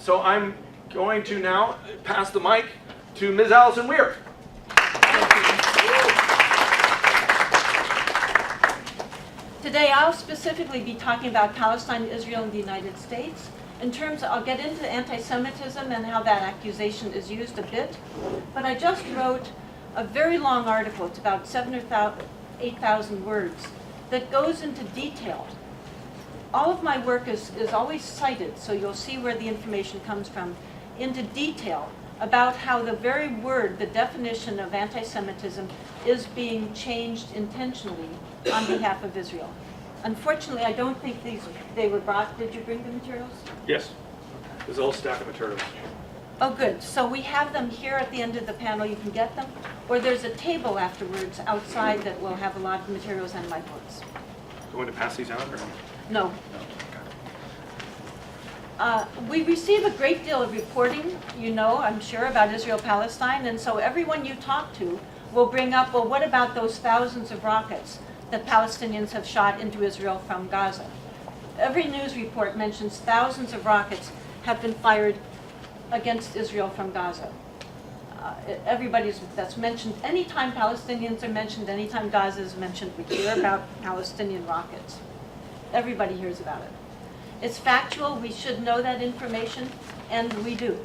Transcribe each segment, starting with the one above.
So I'm going to now pass the mic to Ms. Alison WEIR. Today I'll specifically be talking about Palestine, Israel, and the United States. In terms, I'll get into anti-Semitism and how that accusation is used a bit. But I just wrote a very long article, it's about 7,000 or 8,000 words, that goes into detail. All of my work is always cited, so you'll see where the information comes from, into detail about how the very word, the definition of anti-Semitism, is being changed intentionally on behalf of Israel. Unfortunately, I don't think they were brought. Did you bring the materials? Yes. There's a whole stack of materials. Oh, good. So we have them here at the end of the panel. You can get them. Or there's a table afterwards outside that will have a lot of materials and my books. Do you want to pass these out? Or? No. We receive a great deal of reporting, you know, I'm sure, about Israel-Palestine. And so everyone you talk to will bring up, well, what about those thousands of rockets that Palestinians have shot into Israel from Gaza? Every news report mentions thousands of rockets have been fired against Israel from Gaza. That's mentioned. Anytime Palestinians are mentioned, anytime Gaza is mentioned, we hear about Palestinian rockets. Everybody hears about it. It's factual, we should know that information, and we do.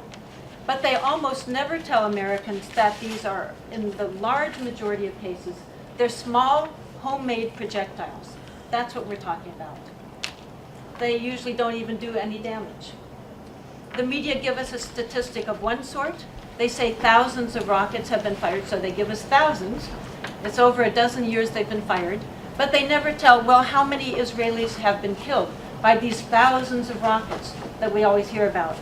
But they almost never tell Americans that these are, in the large majority of cases, they're small, homemade projectiles. That's what we're talking about. They usually don't even do any damage. The media give us a statistic of one sort. They say thousands of rockets have been fired, so they give us thousands. It's over a dozen years they've been fired. But they never tell, well, how many Israelis have been killed by these thousands of rockets that we always hear about.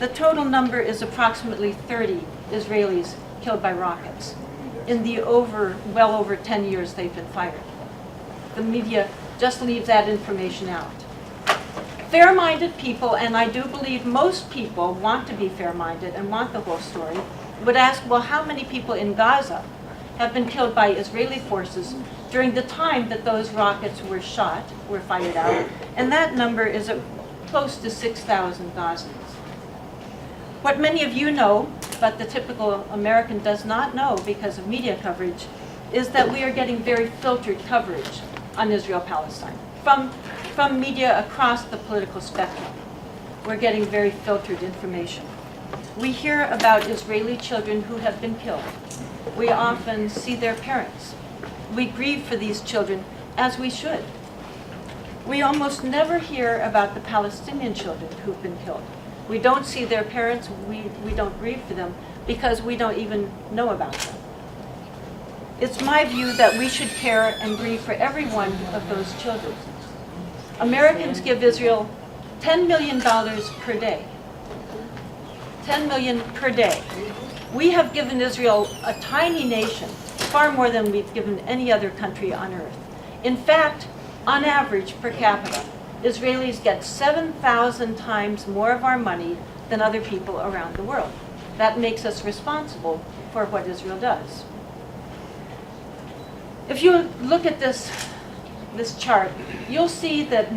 The total number is approximately 30 Israelis killed by rockets in the well over 10 years they've been fired. The media just leaves that information out. Fair-minded people, and I do believe most people want to be fair-minded and want the whole story, would ask, well, how many people in Gaza have been killed by Israeli forces during the time that those rockets were fired out? And that number is close to 6,000 Gazans. What many of you know, but the typical American does not know because of media coverage, is that we are getting very filtered coverage on Israel-Palestine from media across the political spectrum. We're getting very filtered information. We hear about Israeli children who have been killed. We often see their parents. We grieve for these children, as we should. We almost never hear about the Palestinian children who've been killed. We don't see their parents, we don't grieve for them, because we don't even know about them. It's my view that we should care and grieve for every one of those children. Americans give Israel $10 million per day. $10 million per day. We have given Israel, a tiny nation, far more than we've given any other country on earth. In fact, on average, per capita, Israelis get 7,000 times more of our money than other people around the world. That makes us responsible for what Israel does. If you look at this chart, you'll see that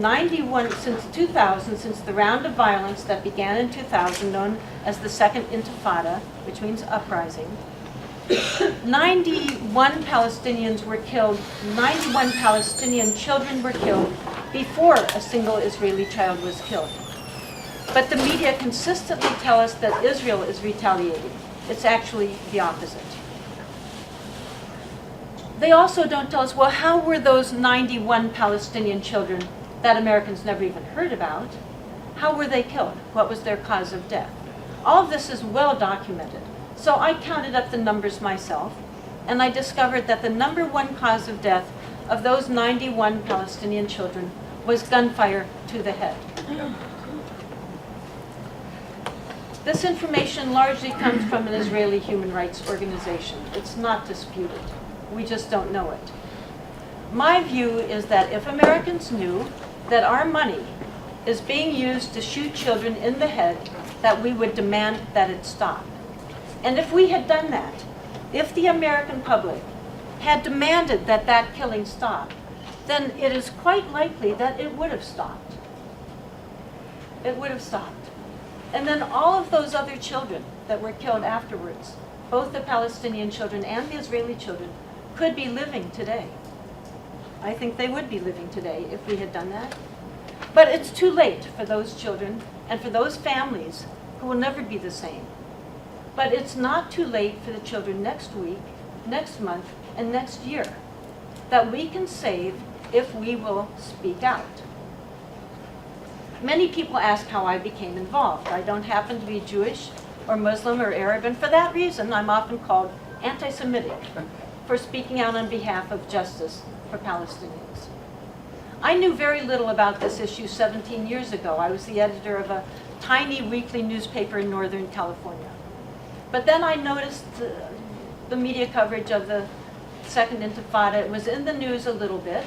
since 2000, since the round of violence that began in 2000, known as the Second Intifada, which means uprising, 91 Palestinians were killed, 91 Palestinian children were killed before a single Israeli child was killed. But the media consistently tell us that Israel is retaliating. It's actually the opposite. They also don't tell us, well, how were those 91 Palestinian children that Americans never even heard about, how were they killed? What was their cause of death? All of this is well documented. So I counted up the numbers myself, and I discovered that the number one cause of death of those 91 Palestinian children was gunfire to the head. This information largely comes from an Israeli human rights organization. It's not disputed. We just don't know it. My view is that if Americans knew that our money is being used to shoot children in the head, that we would demand that it stop. And if we had done that, if the American public had demanded that that killing stop, then it is quite likely that it would have stopped. It would have stopped. And then all of those other children that were killed afterwards, both the Palestinian children and the Israeli children, could be living today. I think they would be living today if we had done that. But it's too late for those children and for those families who will never be the same. But it's not too late for the children next week, next month, and next year that we can save if we will speak out. Many people ask how I became involved. I don't happen to be Jewish or Muslim or Arab, and for that reason I'm often called anti-Semitic for speaking out on behalf of justice for Palestinians. I knew very little about this issue 17 years ago. I was the editor of a tiny weekly newspaper in Northern California. But then I noticed the media coverage of the Second Intifada. It was in the news a little bit.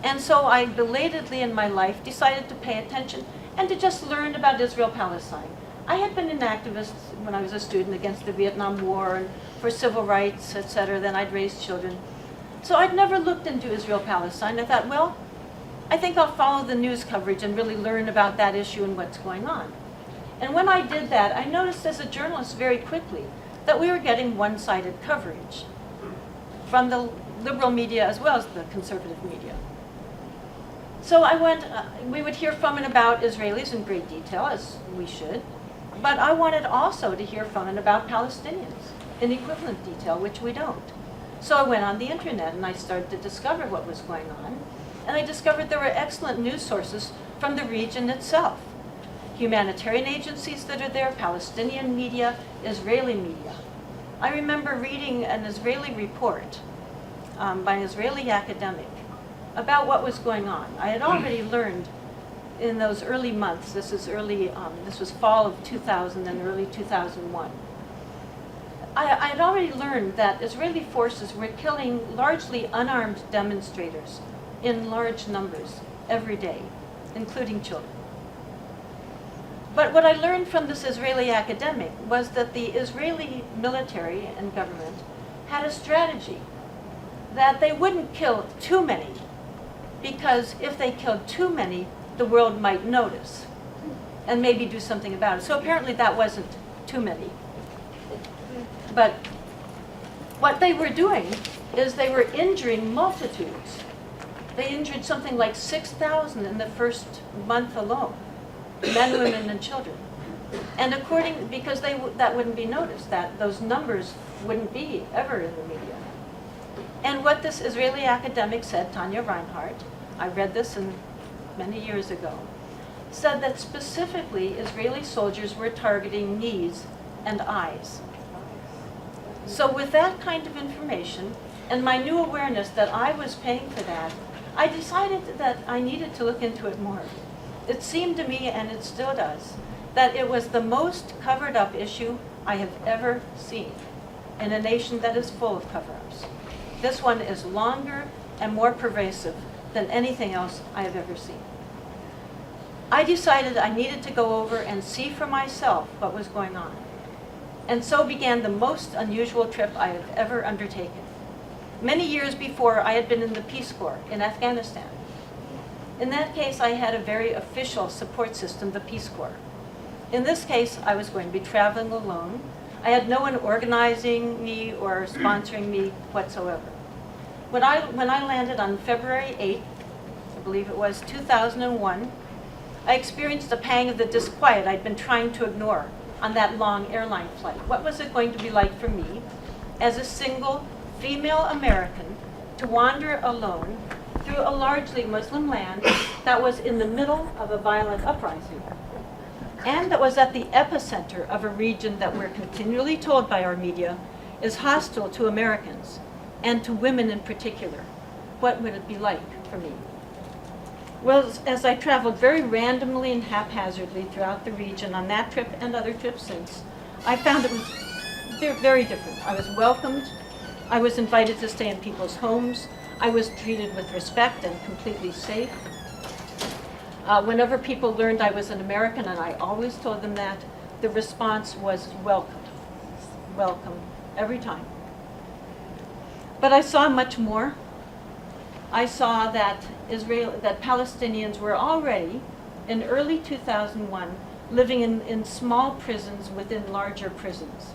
And so I belatedly in my life decided to pay attention and to just learn about Israel-Palestine. I had been an activist when I was a student against the Vietnam War and for civil rights, etc. Then I'd raised children. So I'd never looked into Israel-Palestine. I thought, well, I think I'll follow the news coverage and really learn about that issue and what's going on. And when I did that, I noticed as a journalist very quickly that we were getting one-sided coverage from the liberal media as well as the conservative media. So we would hear from and about Israelis in great detail, as we should, but I wanted also to hear from and about Palestinians in equivalent detail, which we don't. So I went on the internet and I started to discover what was going on, and I discovered there were excellent news sources from the region itself. Humanitarian agencies that are there, Palestinian media, Israeli media. I remember reading an Israeli report by an Israeli academic about what was going on. I had already learned in those early months, this was fall of 2000 and early 2001. I had already learned that Israeli forces were killing largely unarmed demonstrators in large numbers every day, including children. But what I learned from this Israeli academic was that the Israeli military and government had a strategy that they wouldn't kill too many, because if they killed too many, the world might notice and maybe do something about it. So apparently that wasn't too many. But what they were doing is they were injuring multitudes. They injured something like 6,000 in the first month alone, men, women, and children. And because that wouldn't be noticed, that those numbers wouldn't be ever in the media. And what this Israeli academic said, Tanya Reinhardt, I read this many years ago, said that specifically Israeli soldiers were targeting knees and eyes. So with that kind of information and my new awareness that I was paying for that, I decided that I needed to look into it more. It seemed to me, and it still does, that it was the most covered up issue I have ever seen in a nation that is full of cover-ups. This one is longer and more pervasive than anything else I have ever seen. I decided I needed to go over and see for myself what was going on. And so began the most unusual trip I have ever undertaken. Many years before, I had been in the Peace Corps in Afghanistan. In that case, I had a very official support system, the Peace Corps. In this case, I was going to be traveling alone. I had no one organizing me or sponsoring me whatsoever. When I landed on February 8th, I believe it was, 2001, I experienced a pang of the disquiet I'd been trying to ignore on that long airline flight. What was it going to be like for me, as a single female American, to wander alone through a largely Muslim land that was in the middle of a violent uprising, and that was at the epicenter of a region that we're continually told by our media is hostile to Americans, and to women in particular? What would it be like for me? Well, as I traveled very randomly and haphazardly throughout the region on that trip and other trips since, I found it was very different. I was welcomed. I was invited to stay in people's homes. I was treated with respect and completely safe. Whenever people learned I was an American, and I always told them that, the response was welcome every time. But I saw much more. I saw that Palestinians were already, in early 2001, living in small prisons within larger prisons.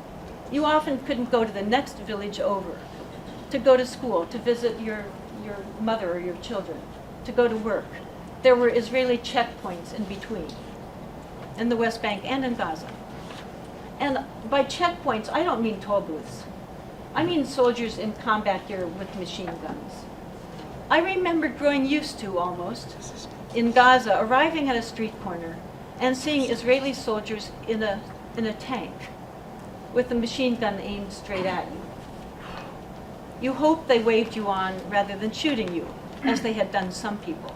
You often couldn't go to the next village over, to go to school, to visit your mother or your children, to go to work. There were Israeli checkpoints in between, in the West Bank and in Gaza. And by checkpoints, I don't mean toll booths. I mean soldiers in combat gear with machine guns. I remember growing used to, almost, in Gaza, arriving at a street corner and seeing Israeli soldiers in a tank with a machine gun aimed straight at you. You hoped they waved you on rather than shooting you, as they had done some people.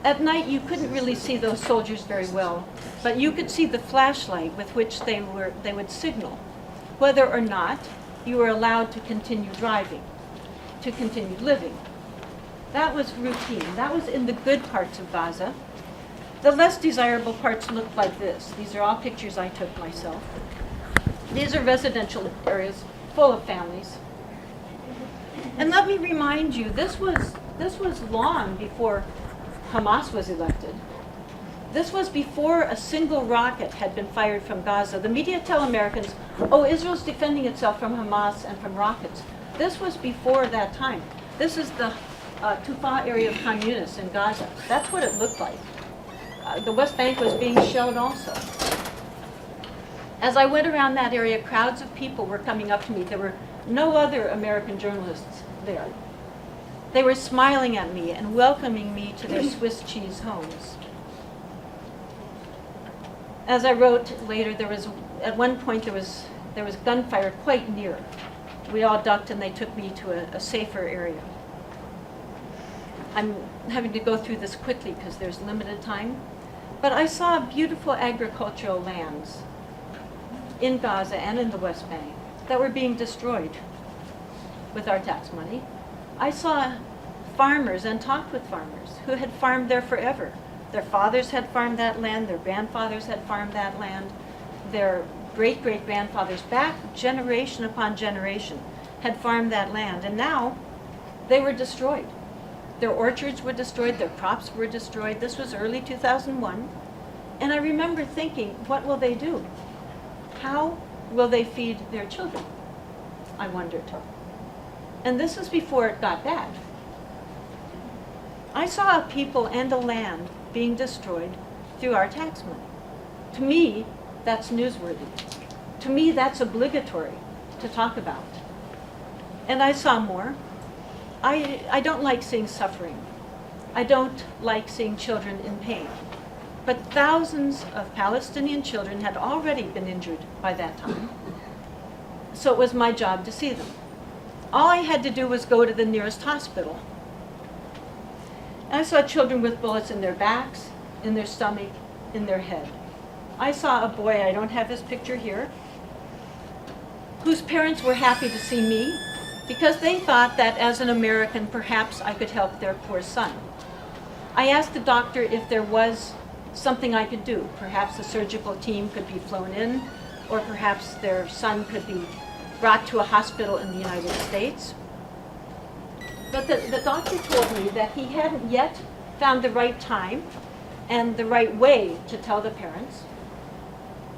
At night, you couldn't really see those soldiers very well, but you could see the flashlight with which they would signal, whether or not you were allowed to continue driving, to continue living. That was routine. That was in the good parts of Gaza. The less desirable parts looked like this. These are all pictures I took myself. These are residential areas full of families. And let me remind you, this was long before Hamas was elected. This was before a single rocket had been fired from Gaza. The media tell Americans, oh, Israel's defending itself from Hamas and from rockets. This was before that time. This is the Tufa area of Khan Yunis in Gaza. That's what it looked like. The West Bank was being shelled also. As I went around that area, crowds of people were coming up to me. There were no other American journalists there. They were smiling at me and welcoming me to their Swiss cheese homes. As I wrote later, at one point there was gunfire quite near. We all ducked and they took me to a safer area. I'm having to go through this quickly because there's limited time. But I saw beautiful agricultural lands in Gaza and in the West Bank that were being destroyed with our tax money. I saw farmers and talked with farmers who had farmed there forever. Their fathers had farmed that land, their grandfathers had farmed that land, their great-great-grandfathers, back generation upon generation, had farmed that land, and now they were destroyed. Their orchards were destroyed, their crops were destroyed. This was early 2001, and I remember thinking, what will they do? How will they feed their children? I wondered. And this is before it got bad. I saw a people and a land being destroyed through our tax money. To me, that's newsworthy. To me, that's obligatory to talk about. And I saw more. I don't like seeing suffering. I don't like seeing children in pain. But thousands of Palestinian children had already been injured by that time. So it was my job to see them. All I had to do was go to the nearest hospital. And I saw children with bullets in their backs, in their stomach, in their head. I saw a boy, I don't have his picture here, whose parents were happy to see me because they thought that as an American, perhaps I could help their poor son. I asked the doctor if there was something I could do. Perhaps a surgical team could be flown in, or perhaps their son could be brought to a hospital in the United States. But the doctor told me that he hadn't yet found the right time and the right way to tell the parents.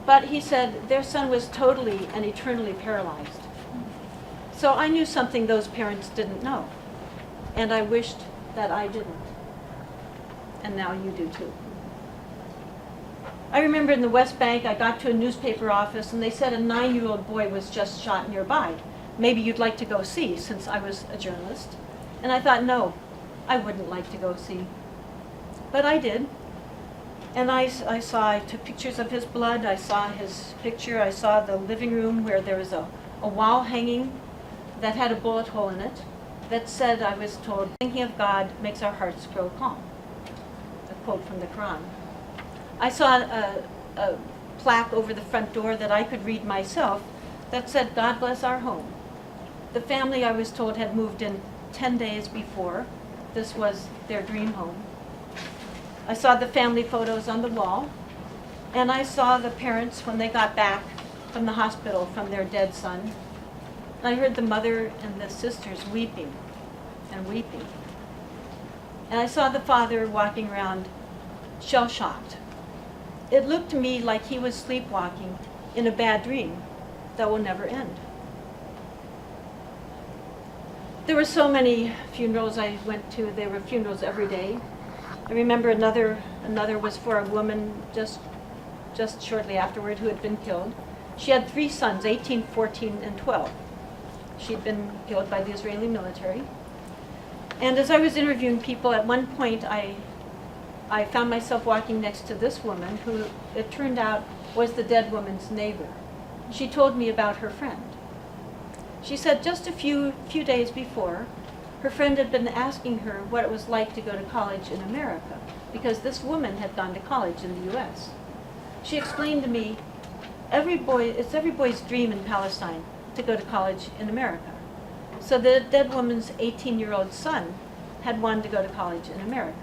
But he said their son was totally and eternally paralyzed. So I knew something those parents didn't know. And I wished that I didn't. And now you do too. I remember in the West Bank, I got to a newspaper office and they said a 9-year-old boy was just shot nearby. Maybe you'd like to go see, since I was a journalist. And I thought, no, I wouldn't like to go see. But I did. And I took pictures of his blood. I saw his picture. I saw the living room where there was a wall hanging that had a bullet hole in it that said, I was told, thinking of God makes our hearts grow calm. A quote from the Quran. I saw a plaque over the front door that I could read myself that said, God bless our home. The family, I was told, had moved in 10 days before. This was their dream home. I saw the family photos on the wall, and I saw the parents when they got back from the hospital from their dead son. And I heard the mother and the sisters weeping and weeping. And I saw the father walking around shell-shocked. it looked to me like he was sleepwalking in a bad dream that will never end. There were so many funerals I went to. There were funerals every day. I remember another was for a woman just shortly afterward who had been killed. She had 3 sons, 18, 14, and 12. She'd been killed by the Israeli military. And as I was interviewing people, at one point I found myself walking next to this woman who, it turned out, was the dead woman's neighbor. She told me about her friend. She said just a few days before, her friend had been asking her what it was like to go to college in America, because this woman had gone to college in the U.S. She explained to me, it's every boy's dream in Palestine to go to college in America. So the dead woman's 18-year-old son had wanted to go to college in America.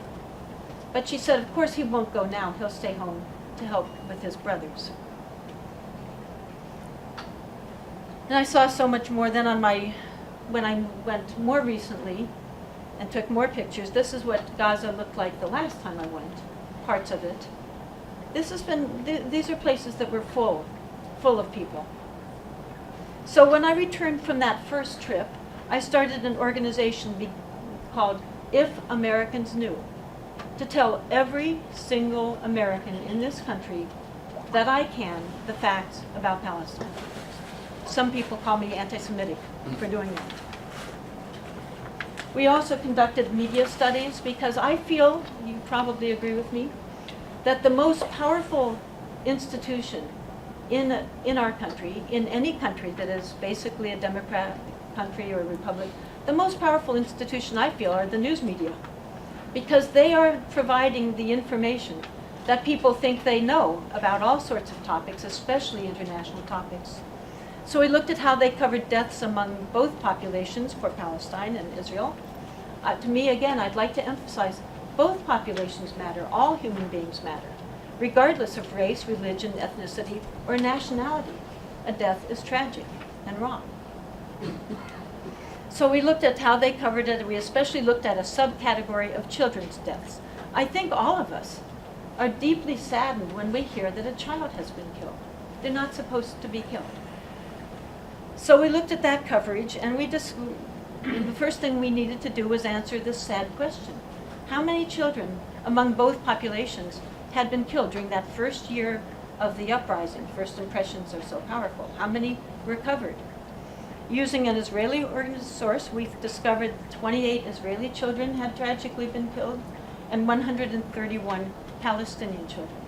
But she said, of course he won't go now. He'll stay home to help with his brothers. And I saw so much more then when I went more recently and took more pictures. This is what Gaza looked like the last time I went, parts of it. These are places that were full of people. So when I returned from that first trip, I started an organization called If Americans Knew, to tell every single American in this country that I can the facts about Palestine. Some people call me anti-Semitic for doing that. We also conducted media studies because I feel, you probably agree with me, that the most powerful institution in our country, in any country that is basically a democratic country or a republic, the most powerful institution I feel are the news media, because they are providing the information that people think they know about all sorts of topics, especially international topics. So we looked at how they covered deaths among both populations for Palestine and Israel. To me, again, I'd like to emphasize both populations matter, all human beings matter, regardless of race, religion, ethnicity, or nationality. A death is tragic and wrong. So we looked at how they covered it. We especially looked at a subcategory of children's deaths. I think all of us are deeply saddened when we hear that a child has been killed. They're not supposed to be killed. So we looked at that coverage, and the first thing we needed to do was answer this sad question. How many children among both populations had been killed during that first year of the uprising? First impressions are so powerful. How many were covered? Using an Israeli source, we've discovered 28 Israeli children had tragically been killed and 131 Palestinian children.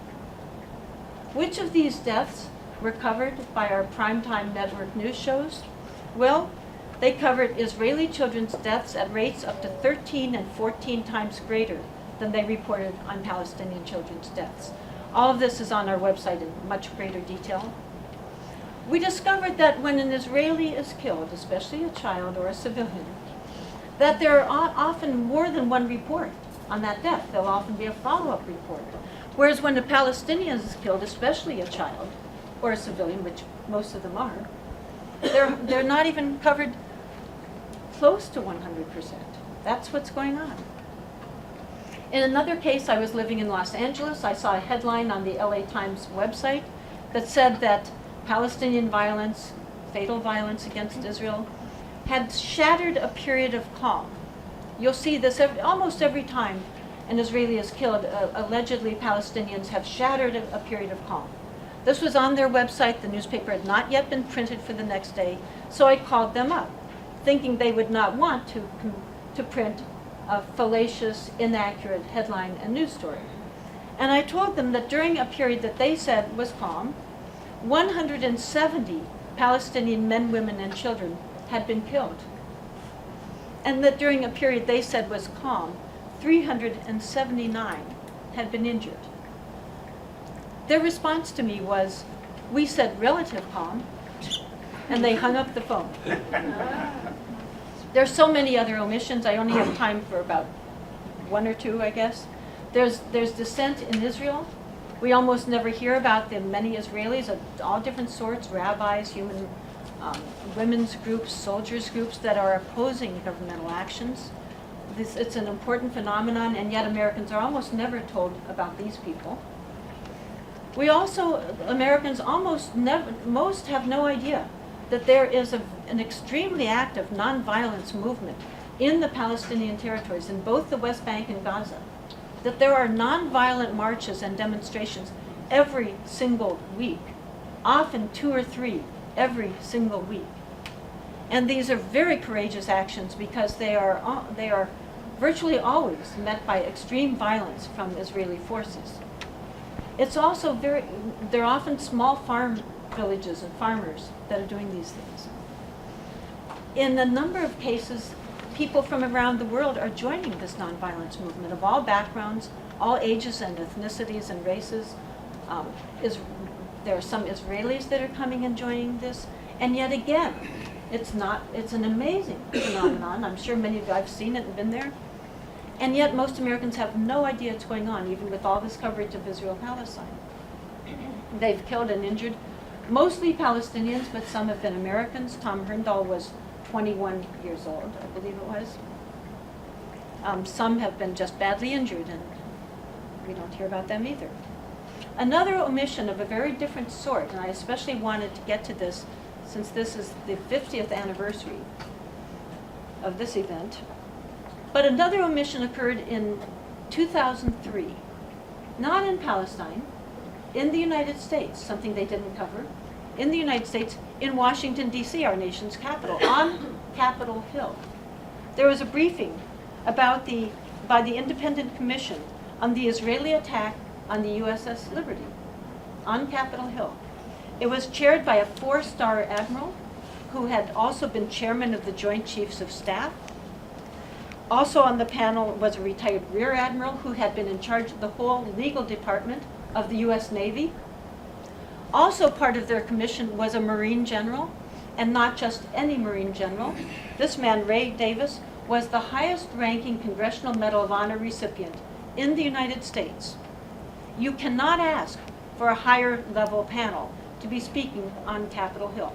Which of these deaths were covered by our primetime network news shows? Well, they covered Israeli children's deaths at rates up to 13 and 14 times greater than they reported on Palestinian children's deaths. All of this is on our website in much greater detail. We discovered that when an Israeli is killed, especially a child or a civilian, that there are often more than one report on that death. There'll often be a follow-up report. Whereas when a Palestinian is killed, especially a child or a civilian, which most of them are, they're not even covered close to 100%. That's what's going on. In another case, I was living in Los Angeles. I saw a headline on the LA Times website that said that Palestinian violence, fatal violence against Israel, had shattered a period of calm. You'll see this almost every time an Israeli is killed. Allegedly, Palestinians have shattered a period of calm. This was on their website. The newspaper had not yet been printed for the next day, so I called them up, thinking they would not want to print a fallacious, inaccurate headline and news story. And I told them that during a period that they said was calm, 170 Palestinian men, women, and children had been killed. And that during a period they said was calm, 379 had been injured. Their response to me was, we said relative calm, and they hung up the phone. There's so many other omissions. I only have time for about one or two, I guess. There's dissent in Israel. We almost never hear about the many Israelis of all different sorts, rabbis, women's groups, soldiers groups that are opposing governmental actions. It's an important phenomenon, and yet Americans are almost never told about these people. We also, Americans most have no idea that there is an extremely active nonviolence movement in the Palestinian territories, in both the West Bank and Gaza. That there are nonviolent marches and demonstrations every single week, often 2 or 3 every single week. And these are very courageous actions because they are virtually always met by extreme violence from Israeli forces. It's also they're often small farm villages and farmers that are doing these things. In a number of cases, people from around the world are joining this nonviolence movement of all backgrounds, all ages and ethnicities and races. There are some Israelis that are coming and joining this, and yet again, it's an amazing phenomenon. I'm sure many of you have seen it and been there. And yet most Americans have no idea what's going on, even with all this coverage of Israel-Palestine. They've killed and injured mostly Palestinians, but some have been Americans. Tom Herndal was 21 years old, I believe it was. Some have been just badly injured, and we don't hear about them either. Another omission of a very different sort, and I especially wanted to get to this since this is the 50th anniversary of this event, but another omission occurred in 2003, not in Palestine, in the United States, something they didn't cover, in the United States, in Washington, D.C., our nation's capital, on Capitol Hill. There was a briefing by the Independent Commission on the Israeli attack on the USS Liberty on Capitol Hill. It was chaired by a 4-star admiral who had also been chairman of the Joint Chiefs of Staff. Also on the panel was a retired rear admiral who had been in charge of the whole legal department of the U.S. Navy. Also part of their commission was a Marine general, and not just any Marine general. This man, Ray Davis, was the highest-ranking Congressional Medal of Honor recipient in the United States. You cannot ask for a higher-level panel to be speaking on Capitol Hill.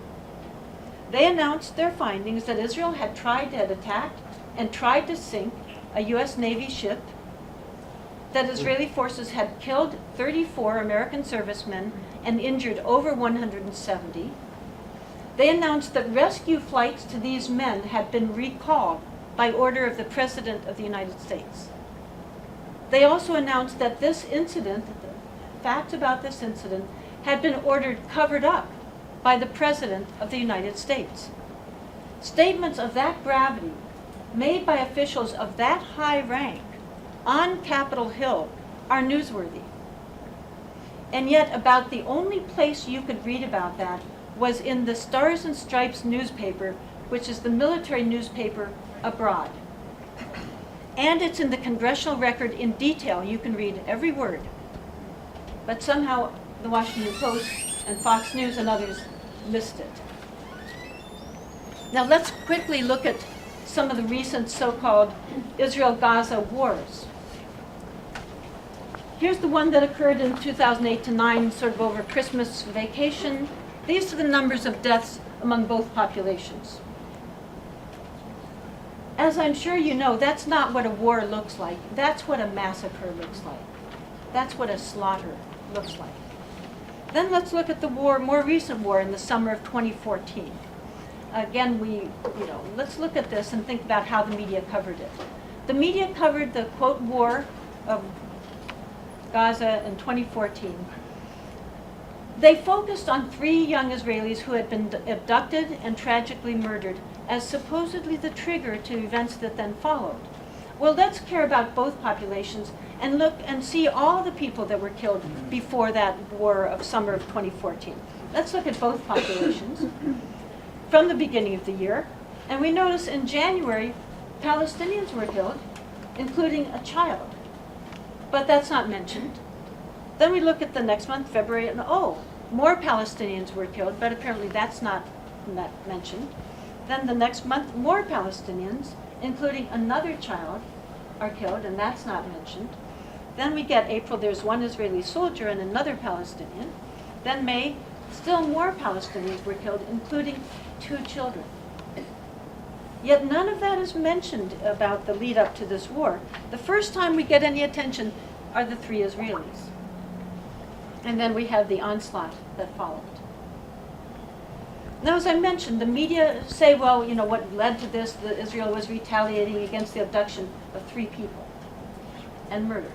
They announced their findings that Israel had attacked and tried to sink a U.S. Navy ship, that Israeli forces had killed 34 American servicemen and injured over 170. They announced that rescue flights to these men had been recalled by order of the President of the United States. They also announced that this incident, the facts about this incident, had been covered up by the President of the United States. Statements of that gravity made by officials of that high rank on Capitol Hill are newsworthy. And yet about the only place you could read about that was in the Stars and Stripes newspaper, which is the military newspaper abroad. And it's in the Congressional Record in detail. You can read every word. But somehow the Washington Post and Fox News and others missed it. Now let's quickly look at some of the recent so-called Israel-Gaza wars. Here's the one that occurred in 2008 to 9, sort of over Christmas vacation. These are the numbers of deaths among both populations. As I'm sure you know, that's not what a war looks like. That's what a massacre looks like. That's what a slaughter looks like. Then let's look at the war, more recent war in the summer of 2014. Again, let's look at this and think about how the media covered it. The media covered the, quote, war of Gaza in 2014. They focused on 3 young Israelis who had been abducted and tragically murdered as supposedly the trigger to events that then followed. Well, let's care about both populations and look and see all the people that were killed before that war of summer of 2014. Let's look at both populations from the beginning of the year. And we notice in January, Palestinians were killed, including a child. But that's not mentioned. Then we look at the next month, February, and more Palestinians were killed, but apparently that's not mentioned. Then the next month, more Palestinians, including another child, are killed, and that's not mentioned. Then we get April, there's one Israeli soldier and another Palestinian. Then May, still more Palestinians were killed, including 2 children. Yet none of that is mentioned about the lead up to this war. The first time we get any attention are the 3 Israelis. And then we have the onslaught that followed. Now, as I mentioned, the media say, well, you know, what led to this, that Israel was retaliating against the abduction of 3 people and murder.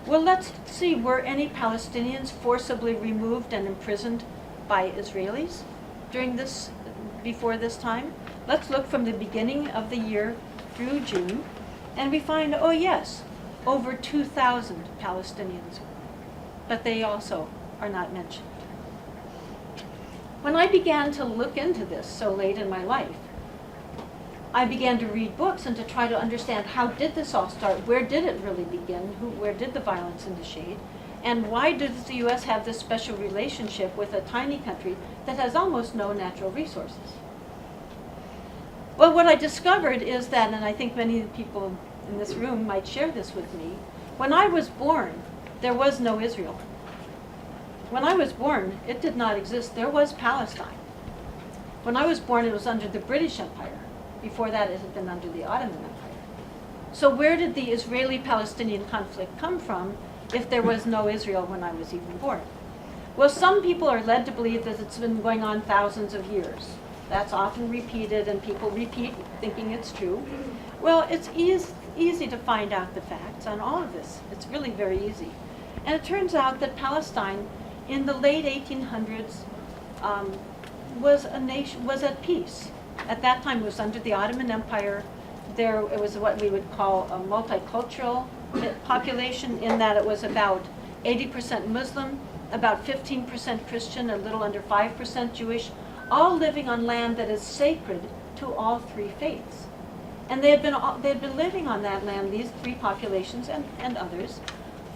Well, let's see, were any Palestinians forcibly removed and imprisoned by Israelis before this time? Let's look from the beginning of the year through June, and we find, oh yes, over 2,000 Palestinians, but they also are not mentioned. When I began to look into this so late in my life, I began to read books and to try to understand how did this all start, where did it really begin, where did the violence initiate, and why does the U.S. have this special relationship with a tiny country that has almost no natural resources? Well, what I discovered is that, and I think many of the people in this room might share this with me, when I was born, there was no Israel. When I was born, it did not exist. There was Palestine. When I was born, it was under the British Empire. Before that, it had been under the Ottoman Empire. So where did the Israeli-Palestinian conflict come from if there was no Israel when I was even born? Well, some people are led to believe that it's been going on thousands of years. That's often repeated, and people repeat thinking it's true. Well, it's easy to find out the facts on all of this. It's really very easy. And it turns out that Palestine, in the late 1800s, was at peace. At that time, it was under the Ottoman Empire. It was what we would call a multicultural population, in that it was about 80% Muslim, about 15% Christian, a little under 5% Jewish, all living on land that is sacred to all 3 faiths. And they had been living on that land, these 3 populations and others,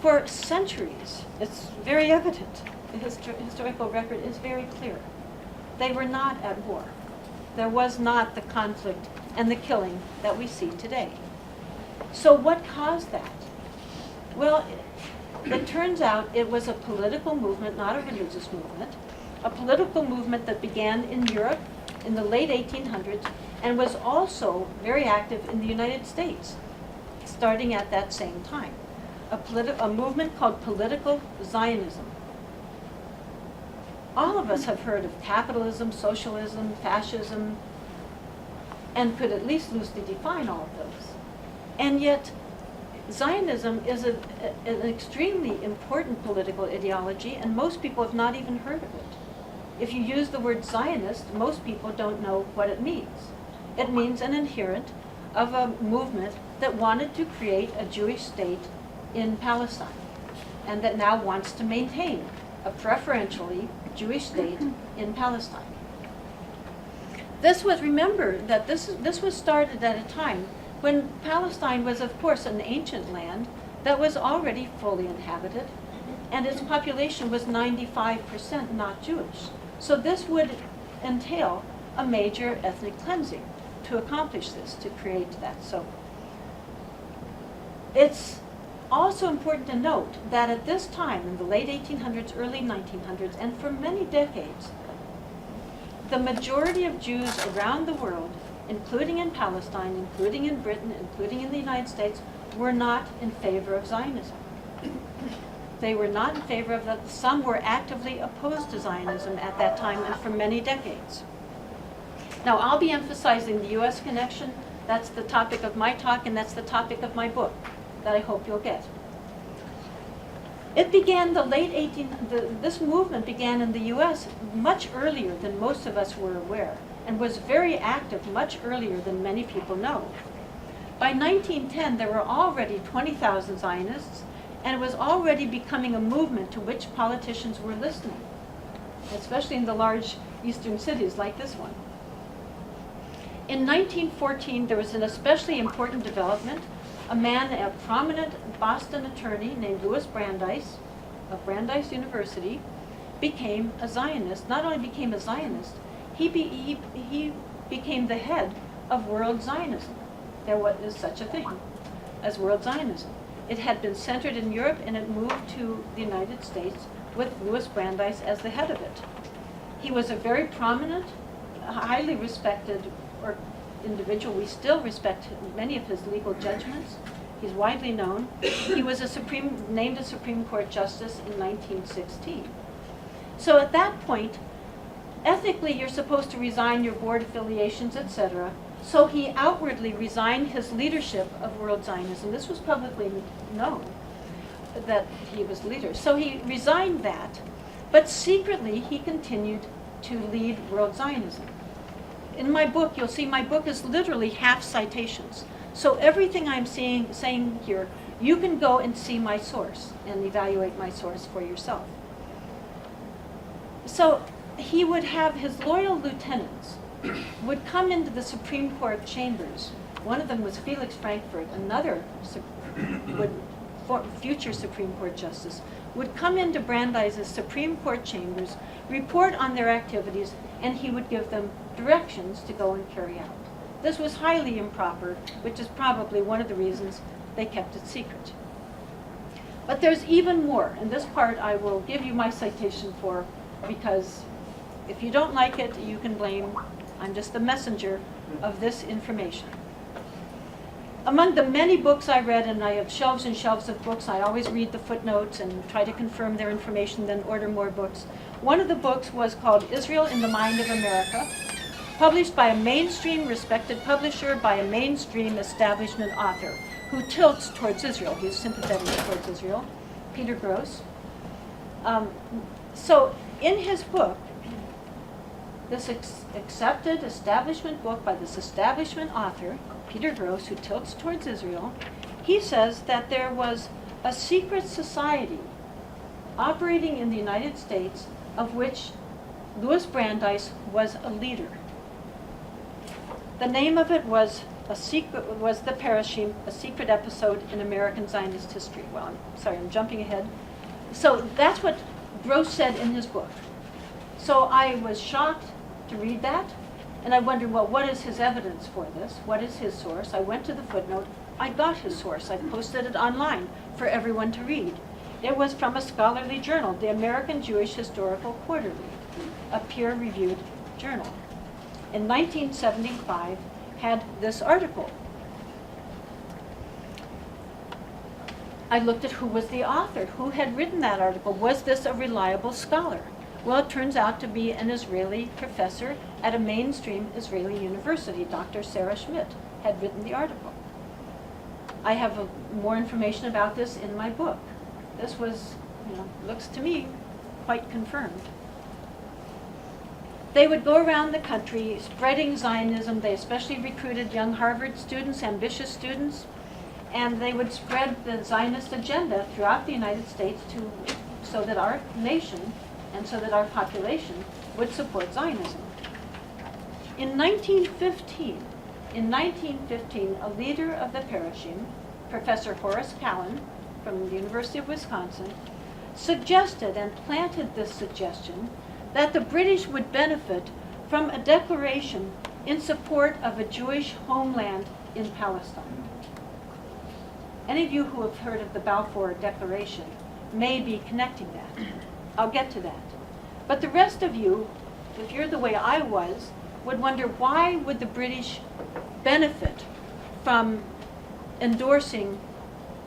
for centuries. It's very evident. The historical record is very clear. They were not at war. There was not the conflict and the killing that we see today. So what caused that? Well, it turns out it was a political movement, not a religious movement, a political movement that began in Europe in the late 1800s and was also very active in the United States, starting at that same time. A movement called political Zionism. All of us have heard of capitalism, socialism, fascism, and could at least loosely define all of those. And yet, Zionism is an extremely important political ideology, and most people have not even heard of it. If you use the word Zionist, most people don't know what it means. It means an adherent of a movement that wanted to create a Jewish state in Palestine, and that now wants to maintain a preferentially Jewish state in Palestine. Remember that this was started at a time when Palestine was, of course, an ancient land that was already fully inhabited, and its population was 95% not Jewish. So this would entail a major ethnic cleansing to accomplish this, to create that. So it's also important to note that at this time, in the late 1800s, early 1900s, and for many decades, the majority of Jews around the world, including in Palestine, including in Britain, including in the United States, were not in favor of Zionism. They were not in favor of that. Some were actively opposed to Zionism at that time and for many decades. Now, I'll be emphasizing the U.S. connection. That's the topic of my talk, and that's the topic of my book that I hope you'll get. It began this movement began in the U.S. much earlier than most of us were aware, and was very active much earlier than many people know. By 1910, there were already 20,000 Zionists, and it was already becoming a movement to which politicians were listening, especially in the large eastern cities like this one. In 1914, there was an especially important development. A prominent Boston attorney named Louis Brandeis of Brandeis University became a Zionist. Not only became a Zionist, he became the head of World Zionism. There was such a thing as World Zionism. It had been centered in Europe, and it moved to the United States with Louis Brandeis as the head of it. He was a very prominent, highly respected individual. We still respect many of his legal judgments, He's widely known. He was named a Supreme Court Justice in 1916. So at that point, ethically, you're supposed to resign your board affiliations, etc. So he outwardly resigned his leadership of World Zionism. This was publicly known that he was leader. So he resigned that, but secretly he continued to lead World Zionism. In my book, you'll see my book is literally half citations. So everything I'm saying here, you can go and see my source and evaluate my source for yourself. So he would have his loyal lieutenants would come into the Supreme Court chambers. One of them was Felix Frankfurt, another future Supreme Court justice, would come into Brandeis's Supreme Court chambers, report on their activities, and he would give them directions to go and carry out. This was highly improper, which is probably one of the reasons they kept it secret. But there's even more, and this part I will give you my citation for, because if you don't like it, you can blame, I'm just the messenger of this information. Among the many books I read, and I have shelves and shelves of books, I always read the footnotes and try to confirm their information, then order more books. One of the books was called Israel in the Mind of America, published by a mainstream respected publisher, by a mainstream establishment author who tilts towards Israel. He's sympathetic towards Israel, Peter Gross. So in his book, this accepted establishment book by this establishment author, Peter Gross, who tilts towards Israel, he says that there was a secret society operating in the United States of which Louis Brandeis was a leader. The name of it was the Parashim, a secret episode in American Zionist history. Well, I'm sorry, I'm jumping ahead. So that's what Gross said in his book. So I was shocked to read that, and I wondered, well, what is his evidence for this? What is his source? I went to the footnote. I got his source. I posted it online for everyone to read. It was from a scholarly journal, the American Jewish Historical Quarterly, a peer-reviewed journal. In 1975, had this article. I looked at who was the author, who had written that article. Was this a reliable scholar? Well, it turns out to be an Israeli professor at a mainstream Israeli university. Dr. Sarah Schmidt had written the article. I have more information about this in my book. This was, looks to me quite confirmed. They would go around the country spreading Zionism. They especially recruited young Harvard students, ambitious students, and they would spread the Zionist agenda throughout the United States so that our nation and so that our population would support Zionism. In 1915, a leader of the Parashim, Professor Horace Callan from the University of Wisconsin, suggested and planted this suggestion that the British would benefit from a declaration in support of a Jewish homeland in Palestine. Any of you who have heard of the Balfour Declaration may be connecting that. I'll get to that. But the rest of you, if you're the way I was, would wonder, why would the British benefit from endorsing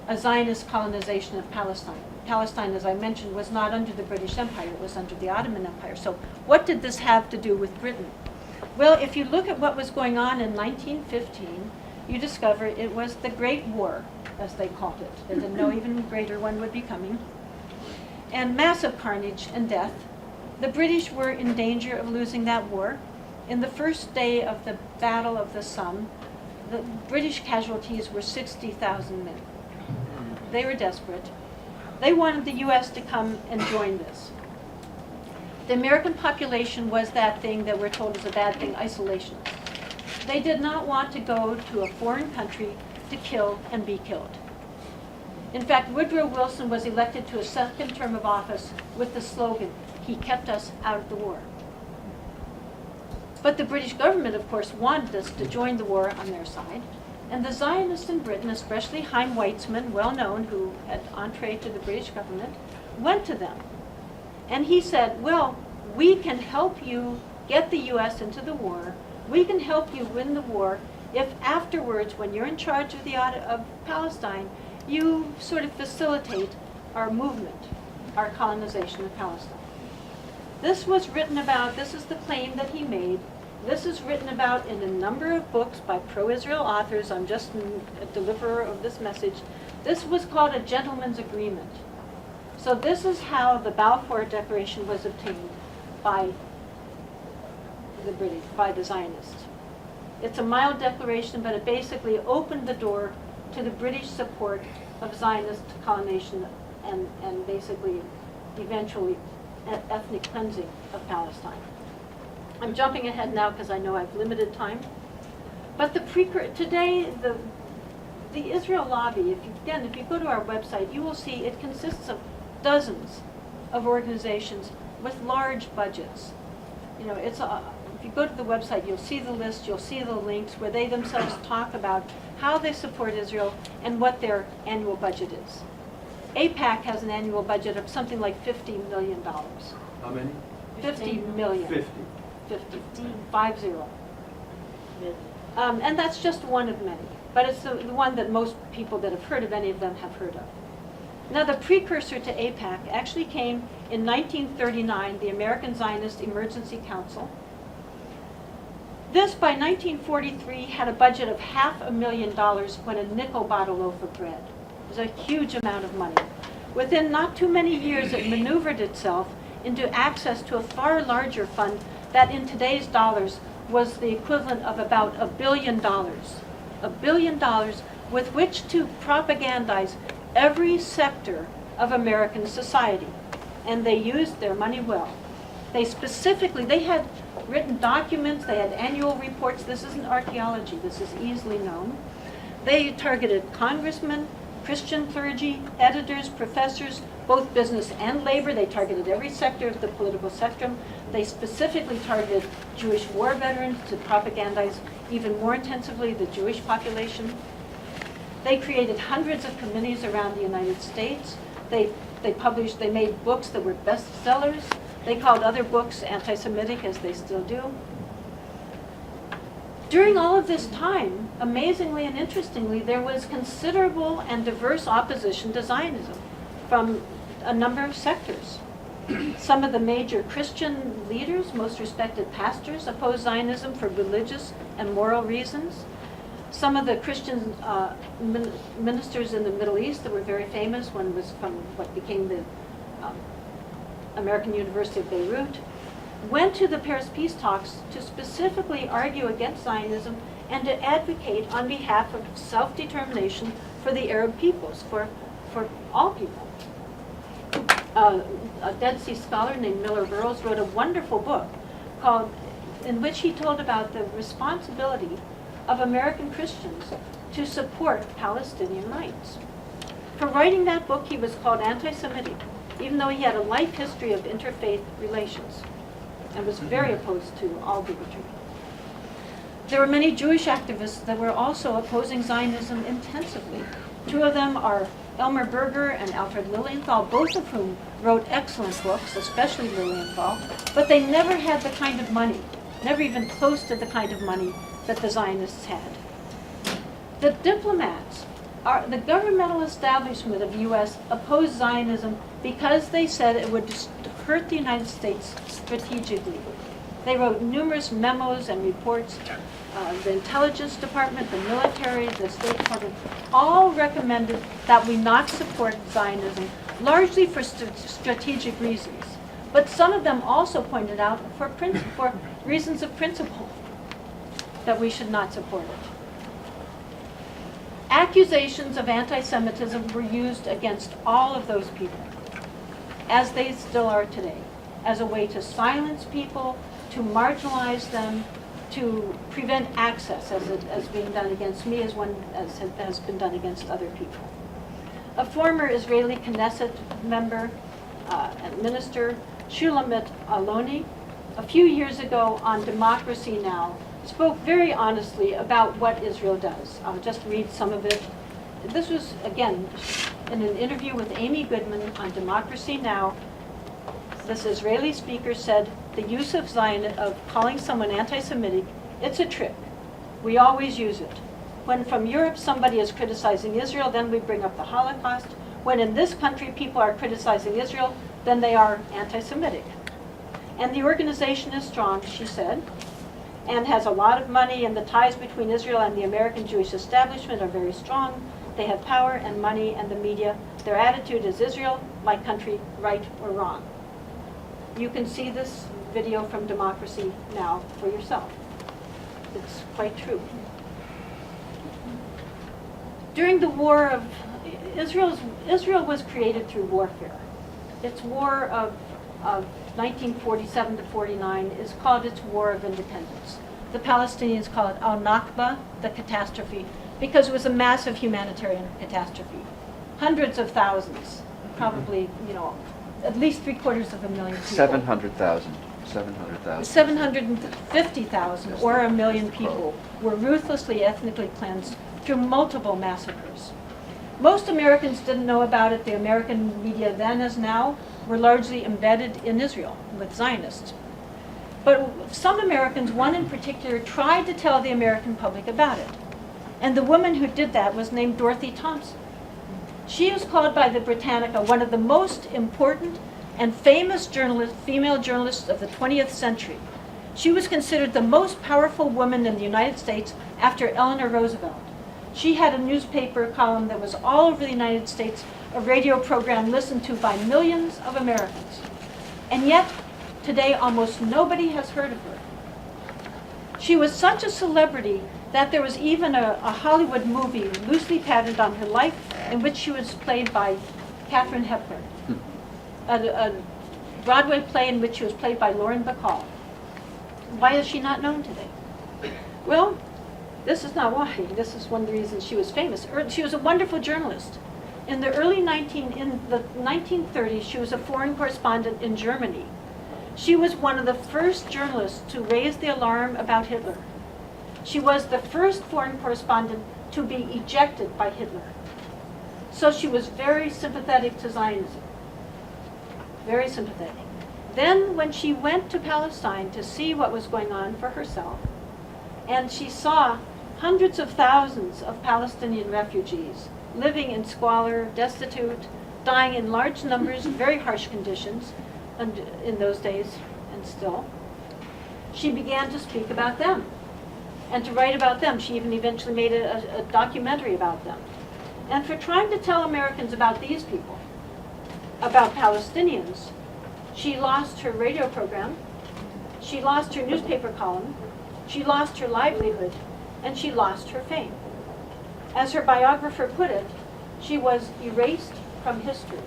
a Zionist colonization of Palestine? Palestine, as I mentioned, was not under the British Empire, it was under the Ottoman Empire. So what did this have to do with Britain? Well, if you look at what was going on in 1915, you discover it was the Great War, as they called it. They didn't know even greater one would be coming. And massive carnage and death. The British were in danger of losing that war. In the first day of the Battle of the Somme, the British casualties were 60,000 men. They were desperate. They wanted the U.S. to come and join this. The American population was that thing that we're told is a bad thing, isolationist. They did not want to go to a foreign country to kill and be killed. In fact, Woodrow Wilson was elected to a second term of office with the slogan, "He kept us out of the war." But the British government, of course, wanted us to join the war on their side. And the Zionists in Britain, especially Chaim Weizmann, well known, who had entree to the British government, went to them. And he said, well, we can help you get the U.S. into the war. We can help you win the war if afterwards, when you're in charge of the audit of Palestine, you sort of facilitate our movement, our colonization of Palestine. This was written about, this is the claim that he made. This is written about in a number of books by pro-Israel authors. I'm just a deliverer of this message. This was called a gentleman's agreement. So this is how the Balfour Declaration was obtained by the British, by the Zionists. It's a mild declaration, but it basically opened the door to the British support of Zionist colonization and basically eventually ethnic cleansing of Palestine. I'm jumping ahead now because I know I've limited time. But today, the Israel lobby, if you go to our website, you will see it consists of dozens of organizations with large budgets. You know, if you go to the website, you'll see the list, you'll see the links where they themselves talk about how they support Israel and what their annual budget is. AIPAC has an annual budget of something like $50 million. How many? 50 million. 50. 50. And that's just one of many. But it's the one that most people that have heard of any of them have heard of. Now, the precursor to AIPAC actually came in 1939, the American Zionist Emergency Council. This, by 1943, had a budget of $500,000 when a nickel bought a loaf of bread. It was a huge amount of money. Within not too many years, it maneuvered itself into access to a far larger fund that in today's dollars was the equivalent of about $1 billion. $1 billion with which to propagandize every sector of American society. And they used their money well. They had written documents, they had annual reports. This isn't archaeology, this is easily known. They targeted congressmen, Christian clergy, editors, professors, both business and labor. They targeted every sector of the political spectrum. They specifically targeted Jewish war veterans to propagandize even more intensively the Jewish population. They created hundreds of committees around the United States. They made books that were bestsellers. They called other books anti-Semitic, as they still do. During all of this time, amazingly and interestingly, there was considerable and diverse opposition to Zionism from a number of sectors. Some of the major Christian leaders, most respected pastors, opposed Zionism for religious and moral reasons. Some of the Christian ministers in the Middle East that were very famous, one was from what became the American University of Beirut, went to the Paris peace talks to specifically argue against Zionism and to advocate on behalf of self-determination for the Arab peoples, for all people. A Dead Sea scholar named Miller Burroughs wrote a wonderful book in which he told about the responsibility of American Christians to support Palestinian rights. For writing that book, he was called anti-Semitic, even though he had a life history of interfaith relations and was very opposed to all bigotry. There were many Jewish activists that were also opposing Zionism intensively. Two of them are Elmer Berger and Alfred Lilienthal, both of whom wrote excellent books, especially Lilienthal, but they never had the kind of money, never even close to the kind of money that the Zionists had. The diplomats, the governmental establishment of the U.S. opposed Zionism because they said it would hurt the United States strategically. They wrote numerous memos and reports. The Intelligence Department, the military, the State Department, all recommended that we not support Zionism, largely for strategic reasons. But some of them also pointed out for reasons of principle that we should not support it. Accusations of anti-Semitism were used against all of those people, as they still are today, as a way to silence people, to marginalize them, to prevent access, as being done against me, as has been done against other people. A former Israeli Knesset member and minister, Shulamit Aloni, a few years ago on Democracy Now! Spoke very honestly about what Israel does. I'll just read some of it. This was, again, in an interview with Amy Goodman on Democracy Now! This Israeli speaker said, the use of calling someone anti-Semitic, it's a trick. We always use it. When from Europe somebody is criticizing Israel, then we bring up the Holocaust. When in this country people are criticizing Israel, then they are anti-Semitic. And the organization is strong, she said, and has a lot of money, and the ties between Israel and the American Jewish establishment are very strong. They have power and money and the media. Their attitude is Israel, my country, right or wrong. You can see this video from Democracy Now! For yourself. It's quite true. During the war of Israel was created through warfare. Its war of 1947 to 49 is called its War of Independence. The Palestinians call it al-Nakba, the catastrophe, because it was a massive humanitarian catastrophe. Hundreds of thousands, probably, at least 750,000 people. 700,000. 750,000 or 1 million people were ruthlessly ethnically cleansed through multiple massacres. Most Americans didn't know about it. The American media then as now were largely embedded in Israel with Zionists. But some Americans, one in particular, tried to tell the American public about it. And the woman who did that was named Dorothy Thompson. She was called by the Britannica one of the most important and famous female journalists of the 20th century. She was considered the most powerful woman in the United States after Eleanor Roosevelt. She had a newspaper column that was all over the United States, a radio program listened to by millions of Americans. And yet, today almost nobody has heard of her. She was such a celebrity that there was even a Hollywood movie loosely patterned on her life in which she was played by Katharine Hepburn. A Broadway play in which she was played by Lauren Bacall. Why is she not known today? Well, this is not why. This is one of the reasons she was famous. She was a wonderful journalist. In the 1930s, she was a foreign correspondent in Germany. She was one of the first journalists to raise the alarm about Hitler. She was the first foreign correspondent to be ejected by Hitler. So she was very sympathetic to Zionism. Very sympathetic. Then when she went to Palestine to see what was going on for herself, and she saw hundreds of thousands of Palestinian refugees living in squalor, destitute, dying in large numbers in very harsh conditions, and in those days and still, she began to speak about them and to write about them. She even eventually made a documentary about them. And for trying to tell Americans about these people, about Palestinians, she lost her radio program, she lost her newspaper column, she lost her livelihood, and she lost her fame. As her biographer put it, she was erased from history.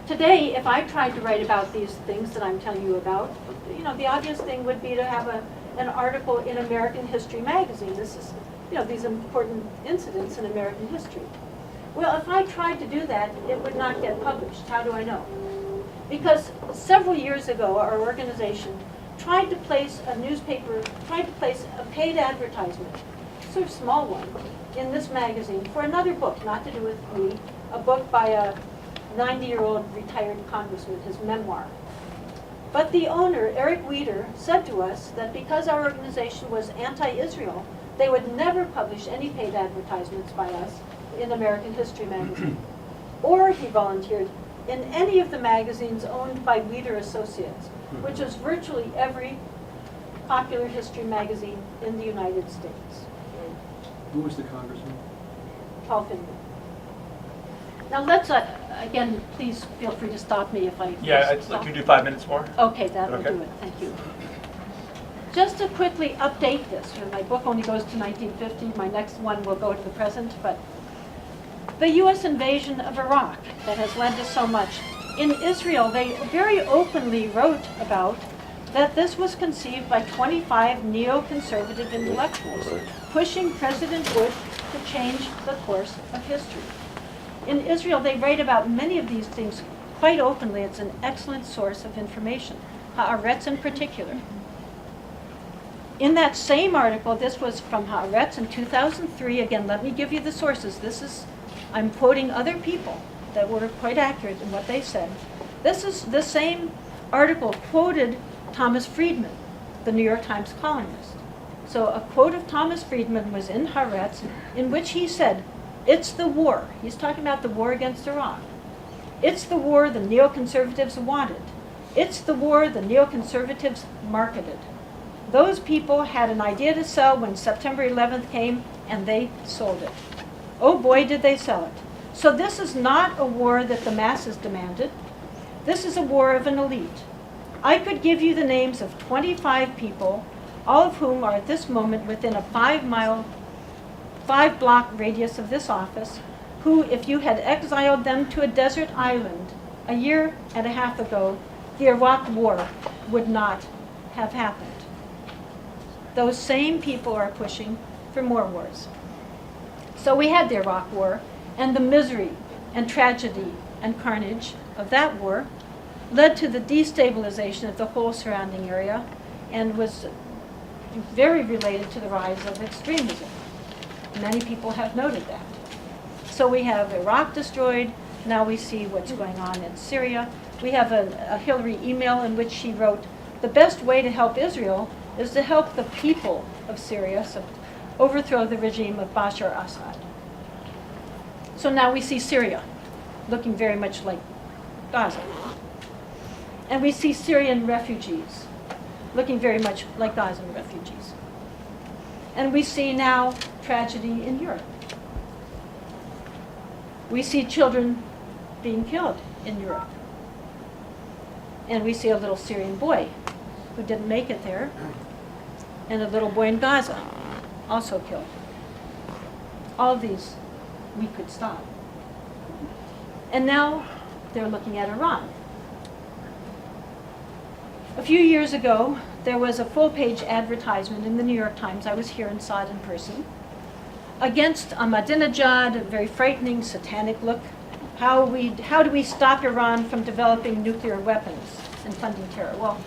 Today, if I tried to write about these things that I'm telling you about, the obvious thing would be to have an article in American History magazine. This is, these important incidents in American history. Well, if I tried to do that, it would not get published. How do I know? Because several years ago, our organization tried to place a paid advertisement, sort of small one, in this magazine for another book, not to do with me, a book by a 90-year-old retired congressman, his memoir. But the owner, Eric WEIR, said to us that because our organization was anti-Israel, they would never publish any paid advertisements by us in American History magazine. Or, he volunteered, in any of the magazines owned by WEIR Associates, which is virtually every popular history magazine in the United States. Who was the congressman? Paul Finley. Now let's, again, please feel free to stop me if I... Yeah, I'd like to do 5 minutes more. Okay, that'll Okay. do it. Thank you. Just to quickly update this, my book only goes to 1950. My next one will go to the present, but the U.S. invasion of Iraq that has led to so much. In Israel, they very openly wrote about that this was conceived by 25 neoconservative intellectuals pushing President Bush to change the course of history. In Israel, they write about many of these things quite openly. It's an excellent source of information, Haaretz in particular. In that same article, this was from Haaretz in 2003. Again, let me give you the sources. I'm quoting other people that were quite accurate in what they said. This same article quoted Thomas Friedman, the New York Times columnist. So a quote of Thomas Friedman was in Haaretz, in which he said, "It's the war." He's talking about the war against Iran. "It's the war the neoconservatives wanted. It's the war the neoconservatives marketed. Those people had an idea to sell when September 11th came, and they sold it. Oh boy, did they sell it. So this is not a war that the masses demanded. This is a war of an elite. I could give you the names of 25 people, all of whom are at this moment within a 5-block radius of this office, who, if you had exiled them to a desert island a year and a half ago, the Iraq War would not have happened." Those same people are pushing for more wars. So we had the Iraq War, and the misery and tragedy and carnage of that war led to the destabilization of the whole surrounding area and was very related to the rise of extremism. Many people have noted that. So we have Iraq destroyed. Now we see what's going on in Syria. We have a Hillary email in which she wrote, "The best way to help Israel is to help the people of Syria overthrow the regime of Bashar Assad." So now we see Syria looking very much like Gaza. And we see Syrian refugees looking very much like Gazan refugees. And we see now tragedy in Europe. We see children being killed in Europe. And we see a little Syrian boy who didn't make it there, and a little boy in Gaza also killed. All of these we could stop. And now they're looking at Iran. A few years ago, there was a full-page advertisement in the New York Times, I was here and saw it in person, against Ahmadinejad, a very frightening, satanic look. How do we stop Iran from developing nuclear weapons and funding terror? Well,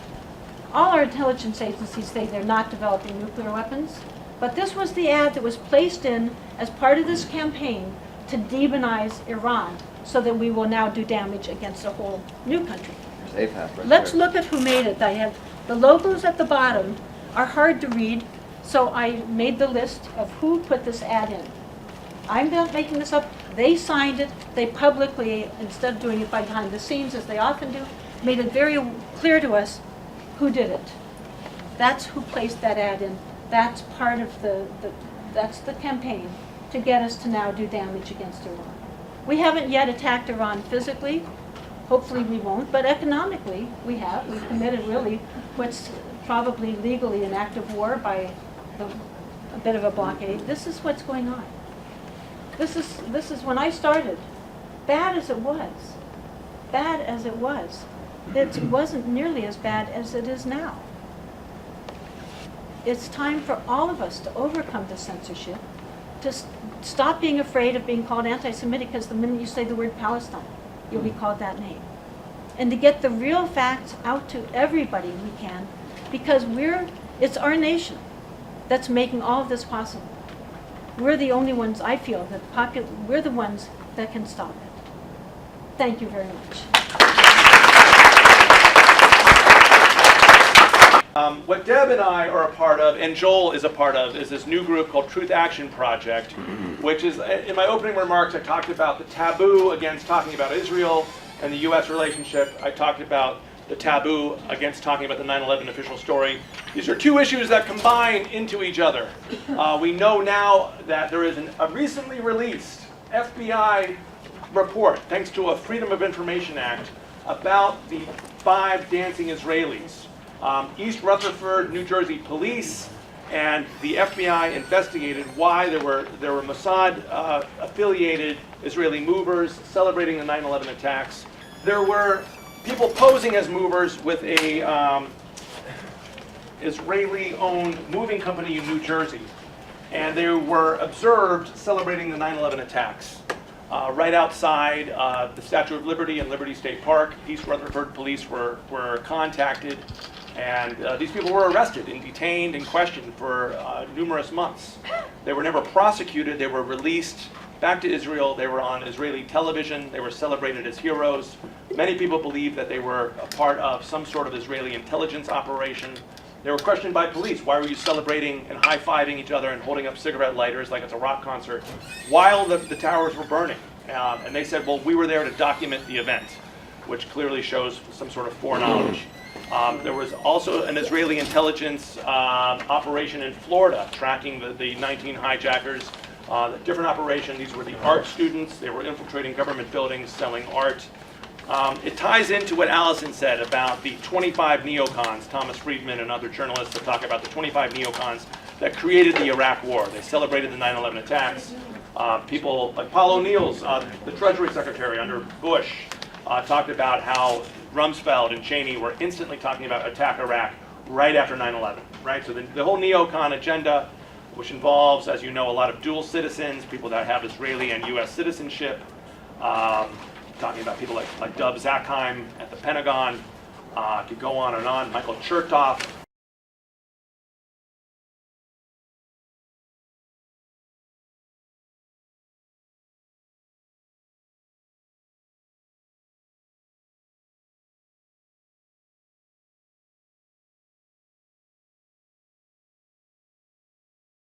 all our intelligence agencies say they're not developing nuclear weapons, but this was the ad that was placed in as part of this campaign to demonize Iran so that we will now do damage against a whole new country. Let's look at who made it. I have the logos at the bottom are hard to read, so I made the list of who put this ad in. I'm not making this up. They signed it. They publicly, instead of doing it behind the scenes as they often do, made it very clear to us who did it. That's who placed that ad in. That's part of that's the campaign to get us to now do damage against Iran. We haven't yet attacked Iran physically. Hopefully we won't, but economically we have. We've committed really what's probably legally an act of war by a bit of a blockade. This is what's going on. This is when I started. Bad as it was, it wasn't nearly as bad as it is now. It's time for all of us to overcome the censorship, to stop being afraid of being called anti-Semitic, because the minute you say the word Palestine, you'll be called that name. And to get the real facts out to everybody we can, because it's our nation that's making all of this possible. We're the only ones, I feel, we're the ones that can stop it. Thank you very much. What Deb and I are a part of, and Joel is a part of, is this new group called Truth Action Project, which is, in my opening remarks, I talked about the taboo against talking about Israel and the U.S. relationship. I talked about the taboo against talking about the 9/11 official story. These are two issues that combine into each other. We know now that there is a recently released FBI report, thanks to a Freedom of Information Act, about the 5 dancing Israelis. East Rutherford, New Jersey police and the FBI investigated why there were Mossad affiliated Israeli movers celebrating the 9/11 attacks. There were people posing as movers with a Israeli-owned moving company in New Jersey, and they were observed celebrating the 9/11 attacks right outside the Statue of Liberty in Liberty State Park. East Rutherford police were contacted, and these people were arrested and detained and questioned for numerous months. They were never prosecuted. They were released back to Israel. They were on Israeli television. They were celebrated as heroes. Many people believe that they were a part of some sort of Israeli intelligence operation. They were questioned by police. Why were you celebrating and high-fiving each other and holding up cigarette lighters like it's a rock concert while the towers were burning? And they said, well, we were there to document the event, which clearly shows some sort of foreknowledge. There was also an Israeli intelligence operation in Florida tracking the 19 hijackers. A different operation. These were the art students. They were infiltrating government buildings, selling art. It ties into what Alison said about the 25 neocons. Thomas Friedman and other journalists have talked about the 25 neocons that created the Iraq War. They celebrated the 9/11 attacks. People like Paul O'Neill's, the Treasury Secretary under Bush, talked about how Rumsfeld and Cheney were instantly talking about attack Iraq right after 9/11. Right. So the whole neocon agenda, which involves, as you know, a lot of dual citizens, people that have Israeli and U.S. citizenship. Talking about people like Dov Zakheim at the Pentagon, could go on and on, Michael Chertoff,